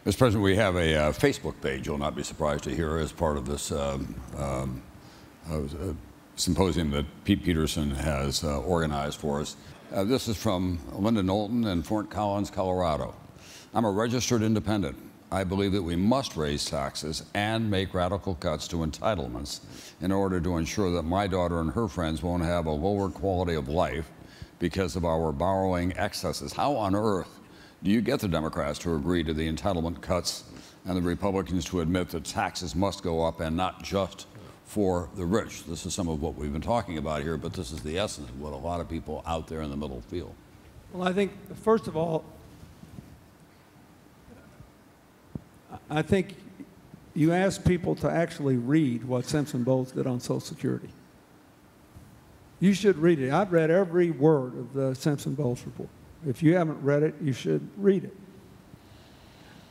Mr. President, we have a Facebook page, you'll not be surprised to hear, as part of this symposium that Pete Peterson has organized for us. This is from Linda Knowlton in Fort Collins, Colorado. I'm a registered independent. I believe that we must raise taxes and make radical cuts to entitlements in order to ensure that my daughter and her friends won't have a lower quality of life because of our borrowing excesses. How on earth do you get the Democrats to agree to the entitlement cuts and the Republicans to admit that taxes must go up and not just for the rich? This is some of what we've been talking about here, but this is the essence of what a lot of people out there in the middle feel. Well, I think, first of all, I think you ask people to actually read what Simpson Bowles did on Social Security. You should read it. I've read every word of the Simpson Bowles report. If you haven't read it, you should read it.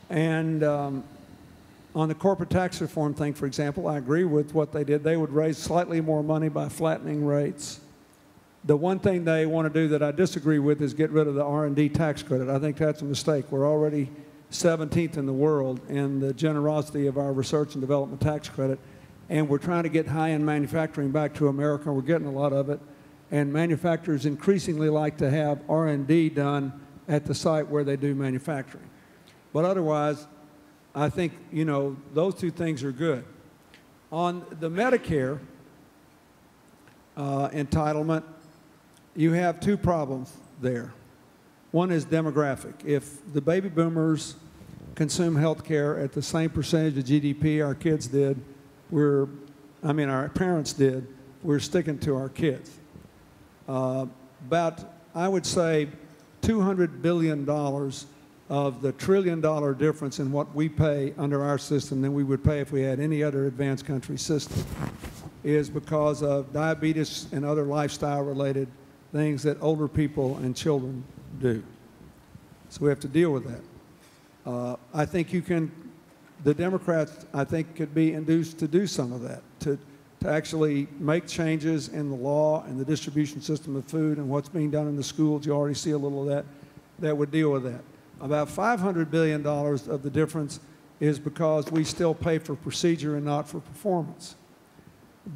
And on the corporate tax reform thing, for example, I agree with what they did. They would raise slightly more money by flattening rates. The one thing they want to do that I disagree with is get rid of the R&D tax credit. I think that's a mistake. We're already 17th in the world in the generosity of our research and development tax credit, and we're trying to get high-end manufacturing back to America. We're getting a lot of it. And manufacturers increasingly like to have R&D done at the site where they do manufacturing. But otherwise, I think, you know, those two things are good. On the Medicare entitlement, you have two problems there. One is demographic. If the baby boomers consume health care at the same percentage of GDP our kids did, our parents did, we're sticking to our kids. About, I would say, $200 billion of the $1 trillion difference in what we pay under our system than we would pay if we had any other advanced country system is because of diabetes and other lifestyle-related things that older people and children do. So we have to deal with that. I think the Democrats, I think, could be induced to do some of that, to actually make changes in the law and the distribution system of food and what's being done in the schools. You already see a little of that would deal with that. About $500 billion of the difference is because we still pay for procedure and not for performance.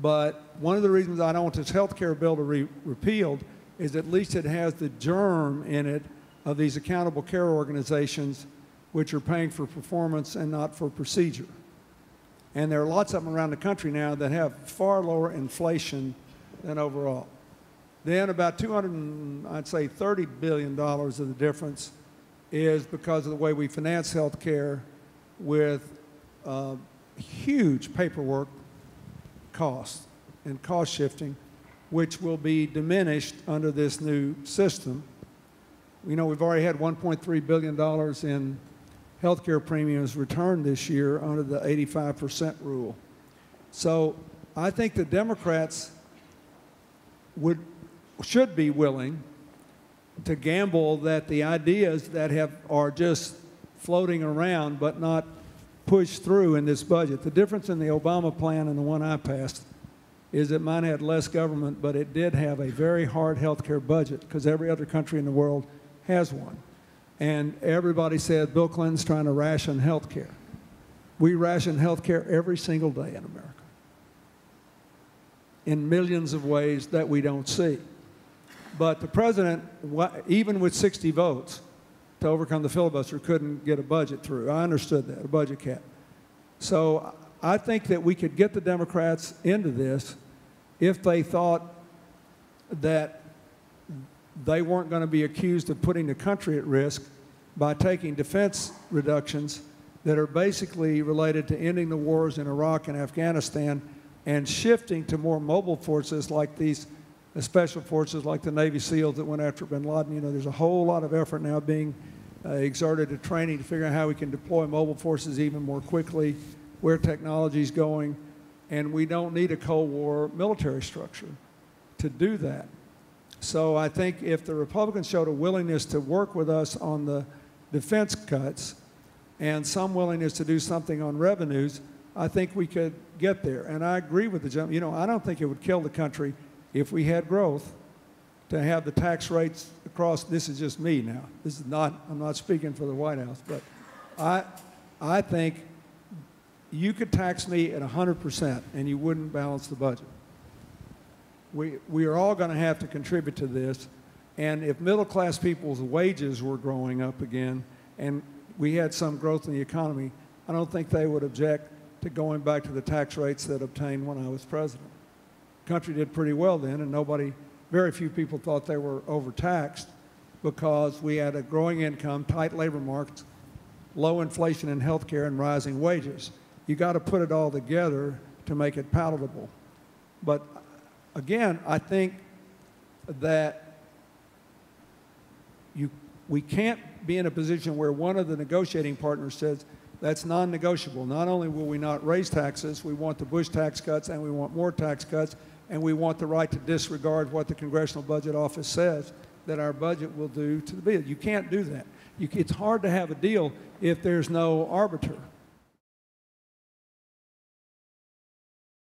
But one of the reasons I don't want this health care bill to be repealed is at least it has the germ in it of these accountable care organizations which are paying for performance and not for procedure. And there are lots of them around the country now that have far lower inflation than overall. Then about $30 billion of the difference is because of the way we finance health care with huge paperwork costs and cost shifting, which will be diminished under this new system. You know, we've already had $1.3 billion in healthcare premiums returned this year under the 85% rule. So I think the Democrats should be willing to gamble that the ideas that are just floating around but not pushed through in this budget. The difference in the Obama plan and the one I passed is that mine had less government, but it did have a very hard healthcare budget because every other country in the world has one. And everybody said Bill Clinton's trying to ration health care. We ration health care every single day in America in millions of ways that we don't see. But the president, even with 60 votes to overcome the filibuster, couldn't get a budget through. I understood that, a budget cap. So I think that we could get the Democrats into this if they thought that they weren't going to be accused of putting the country at risk by taking defense reductions that are basically related to ending the wars in Iraq and Afghanistan and shifting to more mobile forces like these special forces like the Navy SEALs that went after bin Laden. You know, there's a whole lot of effort now being exerted to training to figure out how we can deploy mobile forces even more quickly, where technology is going, and we don't need a Cold War military structure to do that. So I think if the Republicans showed a willingness to work with us on the defense cuts and some willingness to do something on revenues, I think we could get there. And I agree with the gentleman. You know, I don't think it would kill the country if we had growth to have the tax rates across. This is just me now. This is not, I'm not speaking for the White House, but I think you could tax me at 100% and you wouldn't balance the budget. We are all going to have to contribute to this. And if middle-class people's wages were growing up again and we had some growth in the economy, I don't think they would object to going back to the tax rates that obtained when I was president. The country did pretty well then, and very few people thought they were overtaxed because we had a growing income, tight labor markets, low inflation in health care, and rising wages. You got to put it all together to make it palatable. But again, I think that we can't be in a position where one of the negotiating partners says, that's non-negotiable. Not only will we not raise taxes, we want the Bush tax cuts, and we want more tax cuts, and we want the right to disregard what the Congressional Budget Office says that our budget will do to the bill. You can't do that. It's hard to have a deal if there's no arbiter.